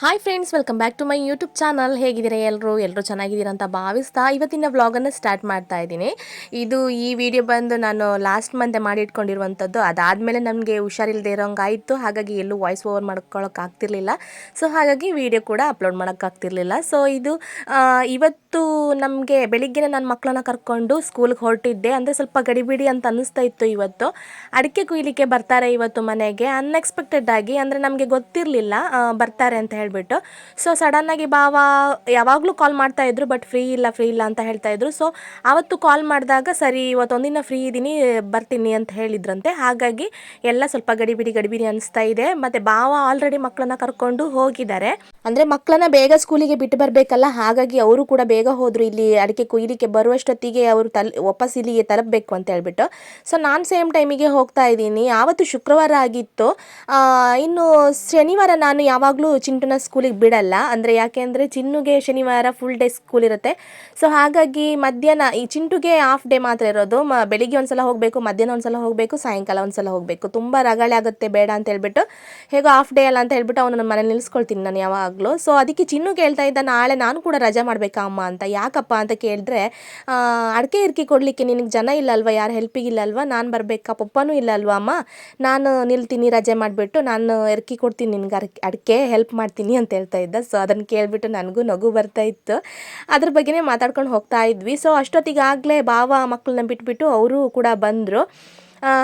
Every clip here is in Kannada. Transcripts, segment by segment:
Hi friends, welcome back to my YouTube channel. ಹೇಗಿದ್ದೀರಾ ಎಲ್ಲರೂ ಚೆನ್ನಾಗಿದ್ದೀರಾ ಅಂತ ಭಾವಿಸ್ತಾ ಇವತ್ತಿನ ವ್ಲಾಗನ್ನು ಸ್ಟಾರ್ಟ್ ಮಾಡ್ತಾ ಇದ್ದೀನಿ. ಈ ವಿಡಿಯೋ ಬಂದು ನಾನು ಲಾಸ್ಟ್ ಮಂತೆ ಮಾಡಿ ಇಟ್ಕೊಂಡಿರುವಂಥದ್ದು. ಅದಾದಮೇಲೆ ನನಗೆ ಹುಷಾರಿಲ್ಲದೆ ಇರೋಂಗಾಯಿತು. ಹಾಗಾಗಿ ಎಲ್ಲೂ ವಾಯ್ಸ್ ಓವರ್ ಮಾಡ್ಕೊಳ್ಳೋಕ್ಕಾಗ್ತಿರ್ಲಿಲ್ಲ. ಸೊ ಹಾಗಾಗಿ ವಿಡಿಯೋ ಕೂಡ ಅಪ್ಲೋಡ್ ಮಾಡೋಕ್ಕಾಗ್ತಿರ್ಲಿಲ್ಲ. ಸೊ ಇವತ್ತು ನಮಗೆ ಬೆಳಿಗ್ಗೆನೇ ನನ್ನ ಮಕ್ಕಳನ್ನ ಕರ್ಕೊಂಡು ಸ್ಕೂಲ್ಗೆ ಹೊರಟಿದ್ದೆ. ಅಂದರೆ ಸ್ವಲ್ಪ ಗಡಿಬಿಡಿ ಅಂತ ಅನ್ನಿಸ್ತಾ ಇತ್ತು. ಇವತ್ತು ಅಡಿಕೆ ಕುಯ್ಲಿಕ್ಕೆ ಬರ್ತಾರೆ ಇವತ್ತು ಮನೆಗೆ ಅನ್ಎಕ್ಸ್ಪೆಕ್ಟೆಡ್ ಆಗಿ. ಅಂದರೆ ನಮಗೆ ಗೊತ್ತಿರಲಿಲ್ಲ ಬರ್ತಾರೆ ಅಂತ ಹೇಳಿಬಿಟ್ಟು. ಸೊ ಸಡನ್ನಾಗಿ ಬಾವ ಯಾವಾಗಲೂ ಕಾಲ್ ಮಾಡ್ತಾಯಿದ್ರು, ಬಟ್ ಫ್ರೀ ಇಲ್ಲ ಅಂತ ಹೇಳ್ತಾಯಿದ್ರು. ಸೊ ಆವತ್ತು ಕಾಲ್ ಮಾಡಿದಾಗ ಸರಿ ಇವತ್ತೊಂದಿನ ಫ್ರೀ ಇದ್ದೀನಿ ಬರ್ತೀನಿ ಅಂತ ಹೇಳಿದ್ರಂತೆ. ಹಾಗಾಗಿ ಎಲ್ಲ ಸ್ವಲ್ಪ ಗಡಿಬಿಡಿ ಅನಿಸ್ತಾ ಇದೆ. ಮತ್ತು ಬಾವ ಆಲ್ರೆಡಿ ಮಕ್ಕಳನ್ನ ಕರ್ಕೊಂಡು ಹೋಗಿದ್ದಾರೆ. ಅಂದರೆ ಮಕ್ಕಳನ್ನ ಬೇಗ ಸ್ಕೂಲಿಗೆ ಬಿಟ್ಟು ಬರಬೇಕಲ್ಲ, ಹಾಗಾಗಿ ಅವರು ಕೂಡ ಬೇಗ ಹೋದರು. ಇಲ್ಲಿ ಅಡಿಕೆ ಕುಯ್ಲಿಕ್ಕೆ ಬರುವಷ್ಟೊತ್ತಿಗೆ ಅವರು ವಾಪಸ್ ಇಲ್ಲಿಗೆ ತಲುಪಬೇಕು ಅಂತ ಹೇಳ್ಬಿಟ್ಟು. ಸೊ ನಾನು ಸೇಮ್ ಟೈಮಿಗೆ ಹೋಗ್ತಾ ಇದ್ದೀನಿ. ಆವತ್ತು ಶುಕ್ರವಾರ ಆಗಿತ್ತು. ಇನ್ನು ಶನಿವಾರ ನಾನು ಯಾವಾಗಲೂ ಚಿಂಟುನ ಸ್ಕೂಲಿಗೆ ಬಿಡಲ್ಲ. ಅಂದರೆ ಯಾಕೆಂದರೆ ಚಿನ್ನುಗೆ ಶನಿವಾರ ಫುಲ್ ಡೇ ಸ್ಕೂಲ್ ಇರುತ್ತೆ. ಸೊ ಹಾಗಾಗಿ ಮಧ್ಯಾಹ್ನ ಈ ಚಿಂಟುಗೆ ಹಾಫ್ ಡೇ ಮಾತ್ರ ಇರೋದು. ಬೆಳಿಗ್ಗೆ ಒಂದ್ಸಲ ಹೋಗಬೇಕು, ಮಧ್ಯಾಹ್ನ ಒಂದ್ಸಲ ಹೋಗಬೇಕು, ಸಾಯಂಕಾಲ ಒಂದ್ಸಲ ಹೋಗಬೇಕು. ತುಂಬ ರಗಳೆ ಆಗುತ್ತೆ, ಬೇಡ ಅಂತ ಹೇಳ್ಬಿಟ್ಟು ಹೇಗೋ ಹಾಫ್ ಡೇ ಅಲ್ಲ ಅಂತ ಹೇಳ್ಬಿಟ್ಟು ಅವನನ್ನು ಮನೇಲಿ ನಿಲ್ಲಿಸ್ಕೊಳ್ತೀನಿ ನಾನು ಯಾವಾಗಲೂ. ಸೊ ಅದಕ್ಕೆ ಚಿನ್ನು ಕೇಳ್ತಾ ಇದ್ದ, ನಾಳೆ ನಾನು ಕೂಡ ರಜೆ ಮಾಡಬೇಕಾ ಅಮ್ಮ ಅಂತ. ಯಾಕಪ್ಪ ಅಂತ ಕೇಳಿದ್ರೆ, ಅಡಿಕೆ ಇರ್ಕಿ ಕೊಡಲಿಕ್ಕೆ ನಿನಗೆ ಜನ ಇಲ್ಲಲ್ವ, ಯಾರು ಹೆಲ್ಪಿಗೆ ಇಲ್ಲಲ್ವ, ನಾನು ಬರಬೇಕಾ, ಪಪ್ಪನೂ ಇಲ್ಲಲ್ವ ಅಮ್ಮ, ನಾನು ನಿಲ್ತೀನಿ ರಜೆ ಮಾಡಿಬಿಟ್ಟು, ನಾನು ಎರ್ಕಿ ಕೊಡ್ತೀನಿ ನಿನ್ಗೆ ಅಡಿಕೆ ಹೆಲ್ಪ್ ಮಾಡ್ತೀನಿ ಅಂತ ಹೇಳ್ತಾ ಇದ್ದ. ಸೊ ಅದನ್ನು ಕೇಳಿಬಿಟ್ಟು ನನಗೂ ನಗು ಬರ್ತಾ ಇತ್ತು. ಅದ್ರ ಬಗ್ಗೆನೇ ಮಾತಾಡ್ಕೊಂಡು ಹೋಗ್ತಾ ಇದ್ವಿ. ಸೊ ಅಷ್ಟೊತ್ತಿಗಾಗಲೇ ಬಾವ ಮಕ್ಕಳನ್ನ ಬಿಟ್ಬಿಟ್ಟು ಅವರು ಕೂಡ ಬಂದರು.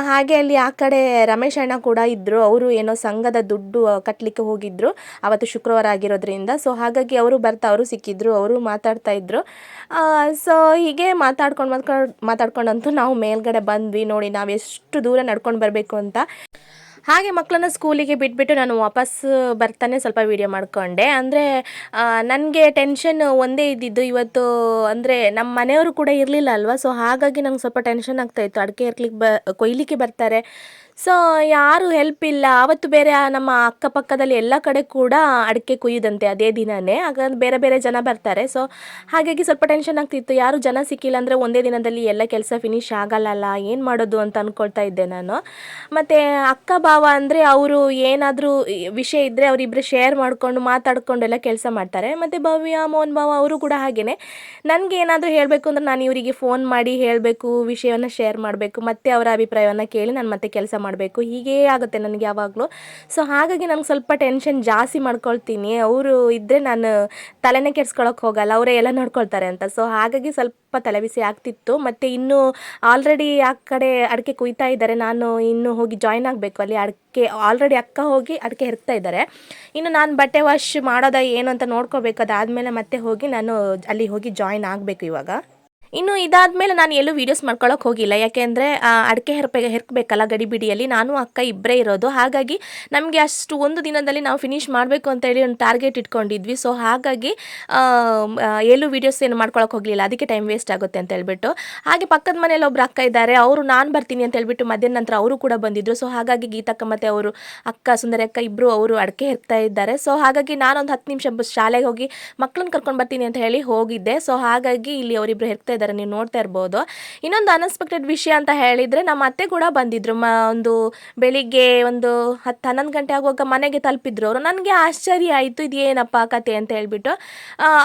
ಹಾಗೆ ಅಲ್ಲಿ ಆ ಕಡೆ ರಮೇಶ್ ಅಣ್ಣ ಕೂಡ ಇದ್ದರು. ಅವರು ಏನೋ ಸಂಘದ ದುಡ್ಡು ಕಟ್ಟಲಿಕ್ಕೆ ಹೋಗಿದ್ದರು ಅವತ್ತು ಶುಕ್ರವಾರ ಆಗಿರೋದ್ರಿಂದ. ಸೊ ಹಾಗಾಗಿ ಅವರು ಸಿಕ್ಕಿದ್ರು, ಅವರು ಮಾತಾಡ್ತಾ ಇದ್ರು. ಸೊ ಹೀಗೆ ಮಾತಾಡ್ಕೊಂಡಂತೂ ನಾವು ಮೇಲ್ಗಡೆ ಬಂದ್ವಿ. ನೋಡಿ ನಾವು ಎಷ್ಟು ದೂರ ನಡ್ಕೊಂಡು ಬರಬೇಕು ಅಂತ. ಹಾಗೆ ಮಕ್ಕಳನ್ನ ಸ್ಕೂಲಿಗೆ ಬಿಟ್ಬಿಟ್ಟು ನಾನು ವಾಪಸ್ ಬರ್ತಾನೆ ಸ್ವಲ್ಪ ವೀಡಿಯೋ ಮಾಡಿಕೊಂಡೆ. ಅಂದರೆ ನನಗೆ ಟೆನ್ಷನ್ ಒಂದೇ ಇದ್ದಿದ್ದು ಇವತ್ತು. ಅಂದರೆ ನಮ್ಮ ಮನೆಯವರು ಕೂಡ ಇರಲಿಲ್ಲ ಅಲ್ವಾ. ಸೊ ಹಾಗಾಗಿ ನಂಗೆ ಸ್ವಲ್ಪ ಟೆನ್ಷನ್ ಆಗ್ತಾಯಿತ್ತು. ಅಡಿಕೆ ಕೊಯ್ಲಿಕ್ಕೆ ಬರ್ತಾರೆ, ಸೊ ಯಾರು ಹೆಲ್ಪ್ ಇಲ್ಲ. ಆವತ್ತು ಬೇರೆ ನಮ್ಮ ಅಕ್ಕಪಕ್ಕದಲ್ಲಿ ಎಲ್ಲ ಕಡೆ ಕೂಡ ಅಡಿಕೆ ಕುಯ್ಯುದಂತೆ ಅದೇ ದಿನವೇ. ಹಾಗಾಗಿ ಬೇರೆ ಬೇರೆ ಜನ ಬರ್ತಾರೆ. ಸೊ ಹಾಗಾಗಿ ಸ್ವಲ್ಪ ಟೆನ್ಷನ್ ಆಗ್ತಿತ್ತು. ಯಾರು ಜನ ಸಿಕ್ಕಿಲ್ಲ ಅಂದರೆ ಒಂದೇ ದಿನದಲ್ಲಿ ಎಲ್ಲ ಕೆಲಸ ಫಿನಿಶ್ ಆಗಲ್ಲ, ಏನು ಮಾಡೋದು ಅಂತ ಅಂದ್ಕೊಳ್ತಾ ಇದ್ದೆ ನಾನು. ಮತ್ತು ಅಕ್ಕ ಭಾವ ಅಂದರೆ ಅವರು ಏನಾದರೂ ವಿಷಯ ಇದ್ದರೆ ಅವರಿಬ್ಬರು ಶೇರ್ ಮಾಡಿಕೊಂಡು ಮಾತಾಡಿಕೊಂಡು ಎಲ್ಲ ಕೆಲಸ ಮಾಡ್ತಾರೆ. ಮತ್ತು ಭವ್ಯ, ಮೋಹನ್ ಭಾವ ಅವರು ಕೂಡ ಹಾಗೆಯೇ. ನನಗೆ ಏನಾದರೂ ಹೇಳಬೇಕು ಅಂದರೆ ನಾನು ಇವರಿಗೆ ಫೋನ್ ಮಾಡಿ ಹೇಳಬೇಕು, ವಿಷಯವನ್ನು ಶೇರ್ ಮಾಡಬೇಕು, ಮತ್ತು ಅವರ ಅಭಿಪ್ರಾಯವನ್ನು ಕೇಳಿ ನಾನು ಮತ್ತೆ ಕೆಲಸ ಮಾಡಬೇಕು. ಹೀಗೇ ಆಗುತ್ತೆ ನನಗೆ ಯಾವಾಗಲೂ. ಸೊ ಹಾಗಾಗಿ ನನಗೆ ಸ್ವಲ್ಪ ಟೆನ್ಷನ್ ಜಾಸ್ತಿ ಮಾಡ್ಕೊಳ್ತೀನಿ. ಅವರು ಇದ್ದರೆ ನಾನು ತಲೆನೇ ಕೆಡ್ಸ್ಕೊಳಕ್ಕೆ ಹೋಗಲ್ಲ, ಅವರೇ ಎಲ್ಲ ನೋಡ್ಕೊಳ್ತಾರೆ ಅಂತ. ಸೊ ಹಾಗಾಗಿ ಸ್ವಲ್ಪ ತಲೆಬಿಸಿ ಆಗ್ತಿತ್ತು. ಮತ್ತು ಇನ್ನೂ ಆಲ್ರೆಡಿ ಆ ಕಡೆ ಅಡಿಕೆ ಕುಯ್ತಾ ಇದ್ದಾರೆ. ನಾನು ಇನ್ನೂ ಹೋಗಿ ಜಾಯ್ನ್ ಆಗಬೇಕು ಅಲ್ಲಿ. ಆಲ್ರೆಡಿ ಅಕ್ಕ ಹೋಗಿ ಅಡಿಕೆ ಹೆರ್ತಾ ಇದ್ದಾರೆ. ಇನ್ನು ನಾನು ಬಟ್ಟೆ ವಾಶ್ ಮಾಡೋದ ಏನು ಅಂತ ನೋಡ್ಕೋಬೇಕು. ಅದಾದಮೇಲೆ ಮತ್ತೆ ಹೋಗಿ ನಾನು ಅಲ್ಲಿ ಹೋಗಿ ಜಾಯ್ನ್ ಆಗಬೇಕು ಇವಾಗ. ಇನ್ನು ಇದಾದಮೇಲೆ ನಾನು ಎಲ್ಲೂ ವೀಡಿಯೋಸ್ ಮಾಡ್ಕೊಳ್ಳೋಕೆ ಹೋಗಿಲ್ಲ. ಯಾಕೆಂದರೆ ಅಡಿಕೆ ಹೆರ್ಕಬೇಕಲ್ಲ ಗಡಿಬಿಡಿಯಲ್ಲಿ. ನಾನು ಅಕ್ಕ ಇಬ್ಬರೇ ಇರೋದು. ಹಾಗಾಗಿ ನಮಗೆ ಅಷ್ಟು ಒಂದು ದಿನದಲ್ಲಿ ನಾವು ಫಿನಿಷ್ ಮಾಡಬೇಕು ಅಂತೇಳಿ ಒಂದು ಟಾರ್ಗೆಟ್ ಇಟ್ಕೊಂಡಿದ್ವಿ. ಸೊ ಹಾಗಾಗಿ ಎಲ್ಲೂ ವೀಡಿಯೋಸ್ ಏನು ಮಾಡ್ಕೊಳ್ಳೋಕೆ ಹೋಗಲಿಲ್ಲ. ಅದಕ್ಕೆ ಟೈಮ್ ವೇಸ್ಟ್ ಆಗುತ್ತೆ ಅಂತ ಹೇಳ್ಬಿಟ್ಟು. ಹಾಗೆ ಪಕ್ಕದ ಮನೇಲಿ ಒಬ್ಬರು ಅಕ್ಕ ಇದ್ದಾರೆ, ಅವರು ನಾನು ಬರ್ತೀನಿ ಅಂತ ಹೇಳ್ಬಿಟ್ಟು ಮಧ್ಯಾಹ್ನ ನಂತರ ಅವರು ಕೂಡ ಬಂದಿದ್ದರು. ಸೊ ಹಾಗಾಗಿ ಗೀತಕ್ಕ ಮತ್ತು ಅವರು ಅಕ್ಕ ಸುಂದರಿ ಅಕ್ಕ ಇಬ್ಬರು ಅವರು ಅಡಿಕೆ ಹೆರ್ತಾ ಇದ್ದಾರೆ. ಸೊ ಹಾಗಾಗಿ ನಾನೊಂದು 10 ನಿಮಿಷ ಶಾಲೆಗೆ ಹೋಗಿ ಮಕ್ಕಳನ್ನ ಕರ್ಕೊಂಡು ಬರ್ತೀನಿ ಅಂತ ಹೇಳಿ ಹೋಗಿದ್ದೆ. ಸೊ ಹಾಗಾಗಿ ಇಲ್ಲಿ ಅವರಿಬ್ಬರು ಹೆರ್ತಾ ಇದ್ದಾರೆ, ನೀವು ನೋಡ್ತಾ ಇರ್ಬೋದು. ಇನ್ನೊಂದು ಅನ್ಎಕ್ಸ್ಪೆಕ್ಟೆಡ್ ವಿಷಯ ಅಂತ ಹೇಳಿದರೆ, ನಮ್ಮ ಅತ್ತೆ ಕೂಡ ಬಂದಿದ್ದರು. ಒಂದು ಬೆಳಿಗ್ಗೆ ಒಂದು 10-11 ಗಂಟೆ ಆಗುವಾಗ ಮನೆಗೆ ತಲುಪಿದ್ರು ಅವರು. ನನಗೆ ಆಶ್ಚರ್ಯ ಆಯಿತು, ಇದು ಏನಪ್ಪ ಕತೆ ಅಂತ ಹೇಳ್ಬಿಟ್ಟು.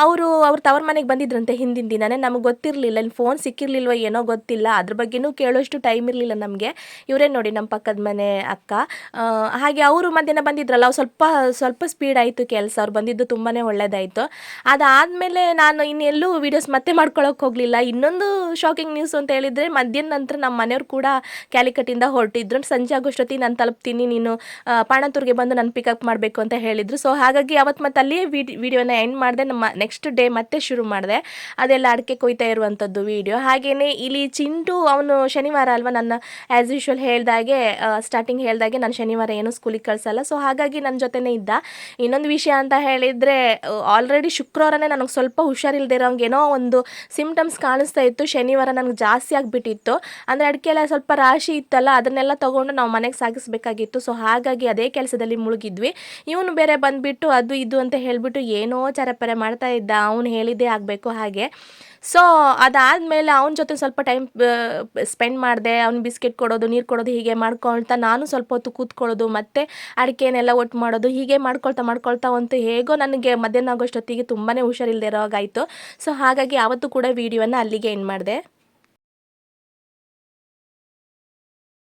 ಅವ್ರ ತವ್ರ ಮನೆಗೆ ಬಂದಿದ್ರಂತೆ ಹಿಂದಿನ ದಿನವೇ. ನಮಗೆ ಗೊತ್ತಿರಲಿಲ್ಲ, ಇಲ್ಲಿ ಫೋನ್ ಸಿಕ್ಕಿರಲಿಲ್ವ ಏನೋ ಗೊತ್ತಿಲ್ಲ. ಅದ್ರ ಬಗ್ಗೆನೂ ಕೇಳೋಷ್ಟು ಟೈಮ್ ಇರಲಿಲ್ಲ ನಮಗೆ. ಇವರೇ ನೋಡಿ ನಮ್ಮ ಪಕ್ಕದ ಮನೆ ಅಕ್ಕ. ಹಾಗೆ ಅವರು ಮಧ್ಯಾಹ್ನ ಬಂದಿದ್ರಲ್ಲ, ಅವ್ರು ಸ್ವಲ್ಪ ಸ್ಪೀಡ್ ಆಯಿತು ಕೆಲಸ. ಅವ್ರು ಬಂದಿದ್ದು ತುಂಬಾ ಒಳ್ಳೆಯದಾಯಿತು. ಅದಾದಮೇಲೆ ನಾನು ಇನ್ನೆಲ್ಲೂ ವೀಡಿಯೋಸ್ ಮತ್ತೆ ಮಾಡ್ಕೊಳ್ಳೋಕೆ ಹೋಗಲಿಲ್ಲ. ಇನ್ನೊಂದು ಶಾಕಿಂಗ್ ನ್ಯೂಸ್ ಅಂತ ಹೇಳಿದರೆ, ಮಧ್ಯಾಹ್ನ ನಂತರ ನಮ್ಮ ಮನೆಯವ್ರು ಕೂಡ ಕ್ಯಾಲಿಕಟ್ಟಿಂದ ಹೊರಟಿದ್ರು. ಸಂಜೆ ಆಗೋಷ್ಟೊತ್ತಿಗೆ ನಾನು ತಲುಪ್ತೀನಿ, ನೀನು ಪಾಣತ್ತೂರಿಗೆ ಬಂದು ನಾನು ಪಿಕಪ್ ಮಾಡಬೇಕು ಅಂತ ಹೇಳಿದರು. ಸೊ ಹಾಗಾಗಿ ಅವತ್ತು ಮತ್ತೆ ಅಲ್ಲಿಯೇ ವಿಡಿಯೋನ ಎಂಡ್ ಮಾಡಿದೆ. ನಮ್ಮ ನೆಕ್ಸ್ಟ್ ಡೇ ಮತ್ತೆ ಶುರು ಮಾಡಿದೆ. ಅದೆಲ್ಲ ಅಡಿಕೆ ಕೊಯ್ತಾ ಇರುವಂಥದ್ದು ವೀಡಿಯೋ. ಹಾಗೆಯೇ ಇಲ್ಲಿ ಚಿಂಟು, ಅವನು ಶನಿವಾರ ಅಲ್ವಾ, ನನ್ನ ಆ್ಯಸ್ ಯೂಶ್ವಲ್ ಸ್ಟಾರ್ಟಿಂಗ್ ಹೇಳ್ದಾಗೆ ನಾನು ಶನಿವಾರ ಏನೂ ಸ್ಕೂಲಿಗೆ ಕಳಿಸಲ್ಲ. ಸೊ ಹಾಗಾಗಿ ನನ್ನ ಜೊತೆನೇ ಇದ್ದ. ಇನ್ನೊಂದು ವಿಷಯ ಅಂತ ಹೇಳಿದರೆ, ಆಲ್ರೆಡಿ ಶುಕ್ರವಾರನೇ ನನಗೆ ಸ್ವಲ್ಪ ಹುಷಾರಿಲ್ಲದೆ ಇರೋಂಗೆ ಏನೋ ಒಂದು ಸಿಮ್ಟಮ್ಸ್ ಕಾಣಿಸ್ತಾ ಇತ್ತು. ಶನಿವಾರ ನನಗೆ ಜಾಸ್ತಿ ಆಗಿಬಿಟ್ಟಿತ್ತು. ಅಂದರೆ ಅಡಿಕೆ ಎಲ್ಲ ಸ್ವಲ್ಪ ರಾಶಿ ಇತ್ತಲ್ಲ, ಅದನ್ನೆಲ್ಲ ತೊಗೊಂಡು ನಾವು ಮನೆಗೆ ಸಾಗಿಸಬೇಕಾಗಿತ್ತು. ಸೊ ಹಾಗಾಗಿ ಅದೇ ಕೆಲಸದಲ್ಲಿ ಮುಳುಗಿದ್ವಿ. ಇವನು ಬೇರೆ ಬಂದುಬಿಟ್ಟು ಅದು ಇದು ಅಂತ ಹೇಳಿಬಿಟ್ಟು ಏನೋ ಚರಪರೆ ಮಾಡ್ತಾ ಇದ್ದ. ಅವನು ಹೇಳಿದ್ದೇ ಆಗಬೇಕು ಹಾಗೆ. ಸೊ ಅದಾದಮೇಲೆ ಅವನ ಜೊತೆ ಸ್ವಲ್ಪ ಟೈಮ್ ಸ್ಪೆಂಡ್ ಮಾಡಿದೆ. ಅವ್ನು ಬಿಸ್ಕೆಟ್ ಕೊಡೋದು, ನೀರು ಕೊಡೋದು ಹೀಗೆ ಮಾಡ್ಕೊಳ್ತಾ ನಾನು ಸ್ವಲ್ಪ ಹೊತ್ತು ಕೂತ್ಕೊಳ್ಳೋದು, ಮತ್ತು ಅಡಿಕೆನೆಲ್ಲ ಒಟ್ಟು ಮಾಡೋದು, ಹೀಗೆ ಮಾಡ್ಕೊಳ್ತಾ ಅಂತೂ ಹೇಗೋ ನನಗೆ ಮಧ್ಯಾಹ್ನ ಆಗೋಷ್ಟೊತ್ತಿಗೆ ತುಂಬಾ ಹುಷಾರಿಲ್ಲದೆ ಇರೋ ಹಾಗಾಯಿತು. ಸೊ ಹಾಗಾಗಿ ಆವತ್ತು ಕೂಡ ವಿಡಿಯೋನ ಅಲ್ಲಿಗೆ ಎಂಡ್ ಮಾಡಿದೆ.